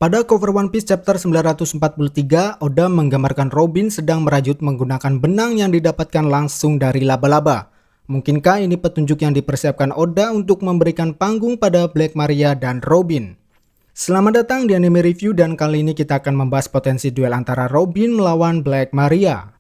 Pada cover One Piece chapter 943, Oda menggambarkan Robin sedang merajut menggunakan benang yang didapatkan langsung dari laba-laba. Mungkinkah ini petunjuk yang dipersiapkan Oda untuk memberikan panggung pada Black Maria dan Robin? Selamat datang di Anime Review, dan kali ini kita akan membahas potensi duel antara Robin melawan Black Maria.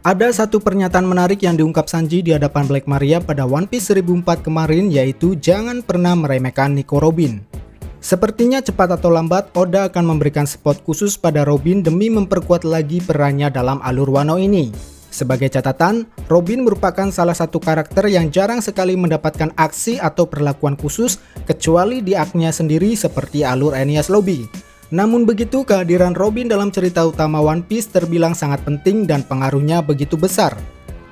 Ada satu pernyataan menarik yang diungkap Sanji di hadapan Black Maria pada One Piece 1004 kemarin, yaitu jangan pernah meremehkan Nico Robin. Sepertinya cepat atau lambat Oda akan memberikan spot khusus pada Robin demi memperkuat lagi perannya dalam alur Wano ini. Sebagai catatan, Robin merupakan salah satu karakter yang jarang sekali mendapatkan aksi atau perlakuan khusus kecuali di arc-nya sendiri seperti alur Enies Lobby. Namun begitu, kehadiran Robin dalam cerita utama One Piece terbilang sangat penting dan pengaruhnya begitu besar.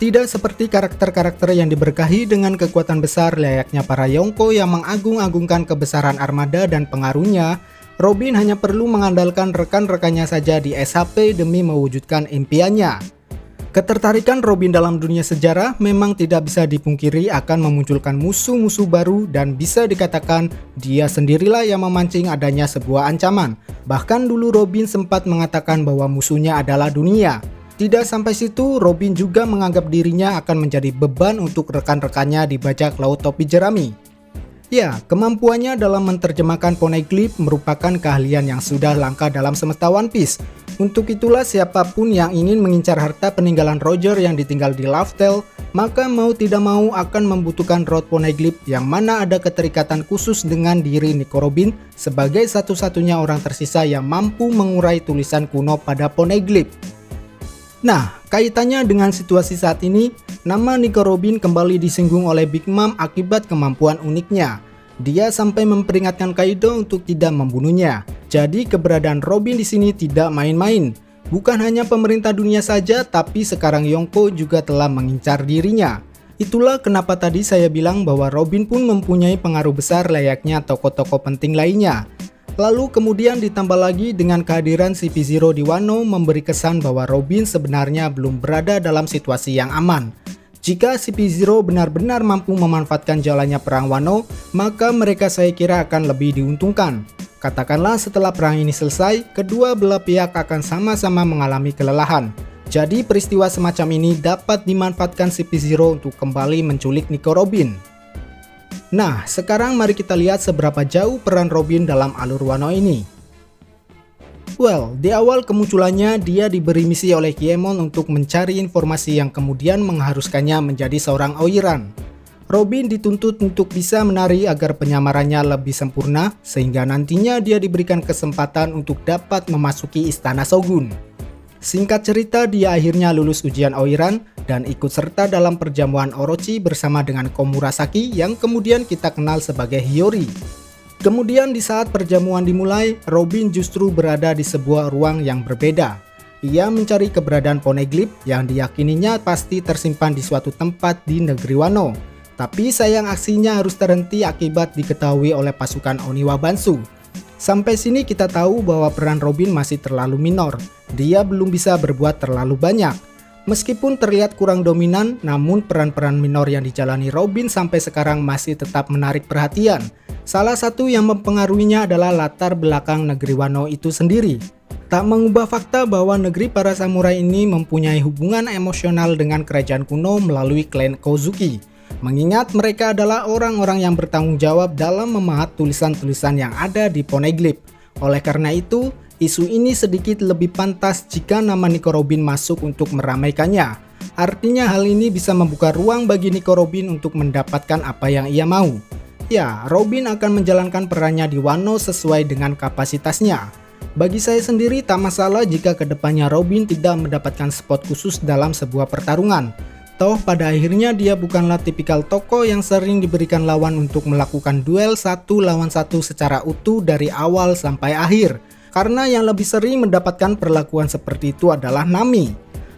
Tidak seperti karakter-karakter yang diberkahi dengan kekuatan besar layaknya para Yonko yang mengagung-agungkan kebesaran armada dan pengaruhnya, Robin hanya perlu mengandalkan rekan-rekannya saja di SHP demi mewujudkan impiannya. Ketertarikan Robin dalam dunia sejarah memang tidak bisa dipungkiri akan memunculkan musuh-musuh baru, dan bisa dikatakan dia sendirilah yang memancing adanya sebuah ancaman. Bahkan dulu Robin sempat mengatakan bahwa musuhnya adalah dunia. Tidak sampai situ, Robin juga menganggap dirinya akan menjadi beban untuk rekan-rekannya di bajak laut topi jerami. Ya, kemampuannya dalam menerjemahkan poneglyph merupakan keahlian yang sudah langka dalam semesta One Piece. Untuk itulah siapapun yang ingin mengincar harta peninggalan Roger yang ditinggal di Laugh Tale, maka mau tidak mau akan membutuhkan road poneglyph yang mana ada keterikatan khusus dengan diri Nico Robin sebagai satu-satunya orang tersisa yang mampu mengurai tulisan kuno pada poneglyph. Nah, kaitannya dengan situasi saat ini, nama Nico Robin kembali disinggung oleh Big Mom akibat kemampuan uniknya. Dia sampai memperingatkan Kaido untuk tidak membunuhnya. Jadi keberadaan Robin di sini tidak main-main. Bukan hanya pemerintah dunia saja, tapi sekarang Yonko juga telah mengincar dirinya. Itulah kenapa tadi saya bilang bahwa Robin pun mempunyai pengaruh besar layaknya tokoh-tokoh penting lainnya. Lalu kemudian ditambah lagi dengan kehadiran CP0 di Wano memberi kesan bahwa Robin sebenarnya belum berada dalam situasi yang aman. Jika CP0 benar-benar mampu memanfaatkan jalannya perang Wano, maka mereka saya kira akan lebih diuntungkan. Katakanlah setelah perang ini selesai, kedua belah pihak akan sama-sama mengalami kelelahan. Jadi peristiwa semacam ini dapat dimanfaatkan CP0 untuk kembali menculik Nico Robin. Nah, sekarang mari kita lihat seberapa jauh peran Robin dalam alur Wano ini. Well, di awal kemunculannya dia diberi misi oleh Kiemon untuk mencari informasi yang kemudian mengharuskannya menjadi seorang Oiran. Robin dituntut untuk bisa menari agar penyamarannya lebih sempurna, sehingga nantinya dia diberikan kesempatan untuk dapat memasuki istana Shogun. Singkat cerita, dia akhirnya lulus ujian Oiran dan ikut serta dalam perjamuan Orochi bersama dengan Komurasaki yang kemudian kita kenal sebagai Hiyori. Kemudian di saat perjamuan dimulai, Robin justru berada di sebuah ruang yang berbeda. Ia mencari keberadaan poneglyph yang diyakininya pasti tersimpan di suatu tempat di negeri Wano. Tapi sayang aksinya harus terhenti akibat diketahui oleh pasukan Oniwa Bansu. Sampai sini kita tahu bahwa peran Robin masih terlalu minor. Dia belum bisa berbuat terlalu banyak. Meskipun terlihat kurang dominan, namun peran-peran minor yang dijalani Robin sampai sekarang masih tetap menarik perhatian. Salah satu yang mempengaruhinya adalah latar belakang negeri Wano itu sendiri. Tak mengubah fakta bahwa negeri para samurai ini mempunyai hubungan emosional dengan kerajaan kuno melalui klan Kozuki. Mengingat mereka adalah orang-orang yang bertanggung jawab dalam memahat tulisan-tulisan yang ada di poneglyph. Oleh karena itu, isu ini sedikit lebih pantas jika nama Nico Robin masuk untuk meramaikannya. Artinya hal ini bisa membuka ruang bagi Nico Robin untuk mendapatkan apa yang ia mau. Ya, Robin akan menjalankan perannya di Wano sesuai dengan kapasitasnya. Bagi saya sendiri tak masalah jika kedepannya Robin tidak mendapatkan spot khusus dalam sebuah pertarungan. Toh pada akhirnya dia bukanlah tipikal tokoh yang sering diberikan lawan untuk melakukan duel satu lawan satu secara utuh dari awal sampai akhir. Karena yang lebih sering mendapatkan perlakuan seperti itu adalah Nami.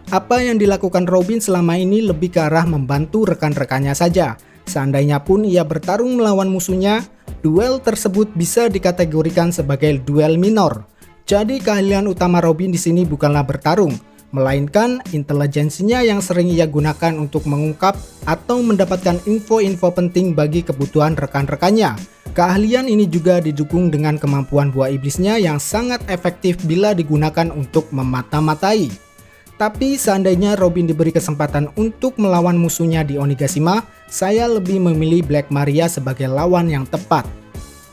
Apa yang dilakukan Robin selama ini lebih ke arah membantu rekan-rekannya saja. Seandainya pun ia bertarung melawan musuhnya, duel tersebut bisa dikategorikan sebagai duel minor. Jadi keahlian utama Robin di sini bukanlah bertarung, melainkan intelijensinya yang sering ia gunakan untuk mengungkap atau mendapatkan info-info penting bagi kebutuhan rekan-rekannya. Keahlian ini juga didukung dengan kemampuan buah iblisnya yang sangat efektif bila digunakan untuk memata-matai. Tapi seandainya Robin diberi kesempatan untuk melawan musuhnya di Onigashima, saya lebih memilih Black Maria sebagai lawan yang tepat.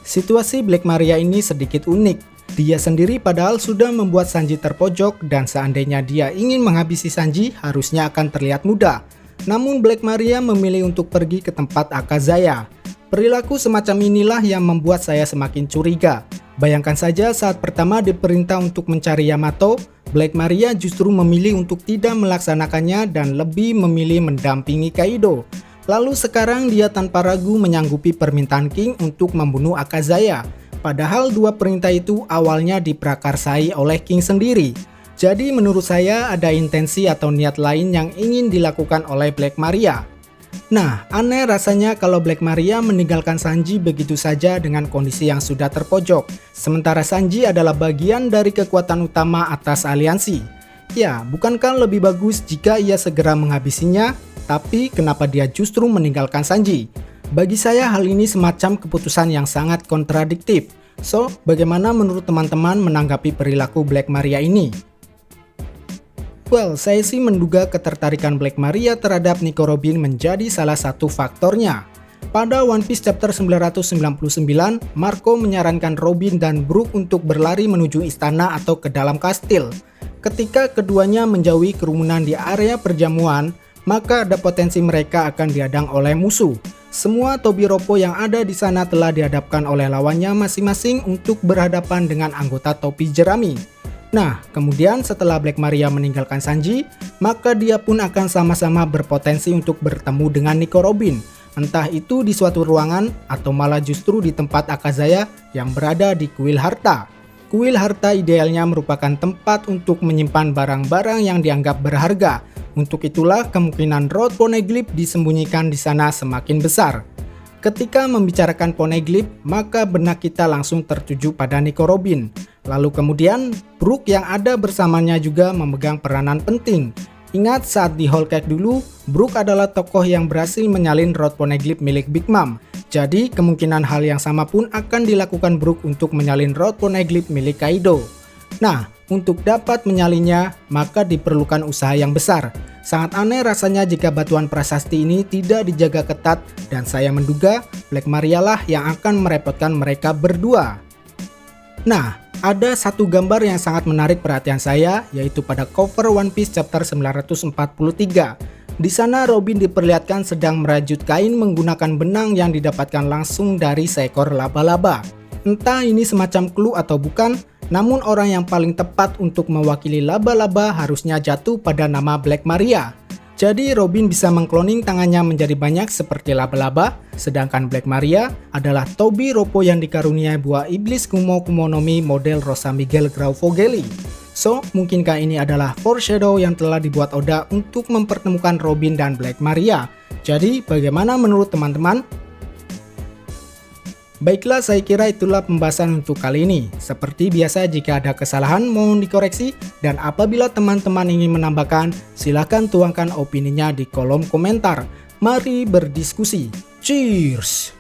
Situasi Black Maria ini sedikit unik. Dia sendiri padahal sudah membuat Sanji terpojok dan seandainya dia ingin menghabisi Sanji harusnya akan terlihat mudah. Namun Black Maria memilih untuk pergi ke tempat Akazaya. Perilaku semacam inilah yang membuat saya semakin curiga. Bayangkan saja saat pertama diperintah untuk mencari Yamato, Black Maria justru memilih untuk tidak melaksanakannya dan lebih memilih mendampingi Kaido. Lalu sekarang dia tanpa ragu menyanggupi permintaan King untuk membunuh Akazaya. Padahal dua perintah itu awalnya diprakarsai oleh King sendiri. Jadi menurut saya ada intensi atau niat lain yang ingin dilakukan oleh Black Maria. Nah, aneh rasanya kalau Black Maria meninggalkan Sanji begitu saja dengan kondisi yang sudah terpojok. Sementara Sanji adalah bagian dari kekuatan utama atas aliansi. Ya, bukankah lebih bagus jika ia segera menghabisinya? Tapi kenapa dia justru meninggalkan Sanji? Bagi saya hal ini semacam keputusan yang sangat kontradiktif. So, bagaimana menurut teman-teman menanggapi perilaku Black Maria ini? Well, saya sih menduga ketertarikan Black Maria terhadap Nico Robin menjadi salah satu faktornya. Pada One Piece chapter 999, Marco menyarankan Robin dan Brook untuk berlari menuju istana atau ke dalam kastil. Ketika keduanya menjauhi kerumunan di area perjamuan, maka ada potensi mereka akan dihadang oleh musuh. Semua tobi Roppo yang ada di sana telah dihadapkan oleh lawannya masing-masing untuk berhadapan dengan anggota topi jerami. Nah, kemudian setelah Black Maria meninggalkan Sanji, maka dia pun akan sama-sama berpotensi untuk bertemu dengan Nico Robin. Entah itu di suatu ruangan atau malah justru di tempat Akazaya yang berada di kuil harta. Kuil harta idealnya merupakan tempat untuk menyimpan barang-barang yang dianggap berharga. Untuk itulah kemungkinan Road Poneglyph disembunyikan di sana semakin besar. Ketika membicarakan Poneglyph, maka benak kita langsung tertuju pada Nico Robin. Lalu kemudian, Brook yang ada bersamanya juga memegang peranan penting. Ingat saat di Whole Cake dulu, Brook adalah tokoh yang berhasil menyalin Road Poneglyph milik Big Mom. Jadi kemungkinan hal yang sama pun akan dilakukan Brook untuk menyalin Road Poneglyph milik Kaido. Nah, untuk dapat menyalinnya, maka diperlukan usaha yang besar. Sangat aneh rasanya jika batuan prasasti ini tidak dijaga ketat dan saya menduga Black Maria lah yang akan merepotkan mereka berdua. Nah, ada satu gambar yang sangat menarik perhatian saya, yaitu pada cover One Piece chapter 943. Di sana Robin diperlihatkan sedang merajut kain menggunakan benang yang didapatkan langsung dari seekor laba-laba. Entah ini semacam clue atau bukan, namun orang yang paling tepat untuk mewakili laba-laba harusnya jatuh pada nama Black Maria. Jadi Robin bisa mengkloning tangannya menjadi banyak seperti laba-laba, sedangkan Black Maria adalah tobi Roppo yang dikaruniai buah iblis Kumo Kumonomi model Rosa Miguel Grau Vogeli. So, mungkinkah ini adalah foreshadow yang telah dibuat Oda untuk mempertemukan Robin dan Black Maria? Jadi, bagaimana menurut teman-teman? Baiklah, saya kira itulah pembahasan untuk kali ini. Seperti biasa, jika ada kesalahan mohon dikoreksi, dan apabila teman-teman ingin menambahkan, silahkan tuangkan opininya di kolom komentar. Mari berdiskusi. Cheers!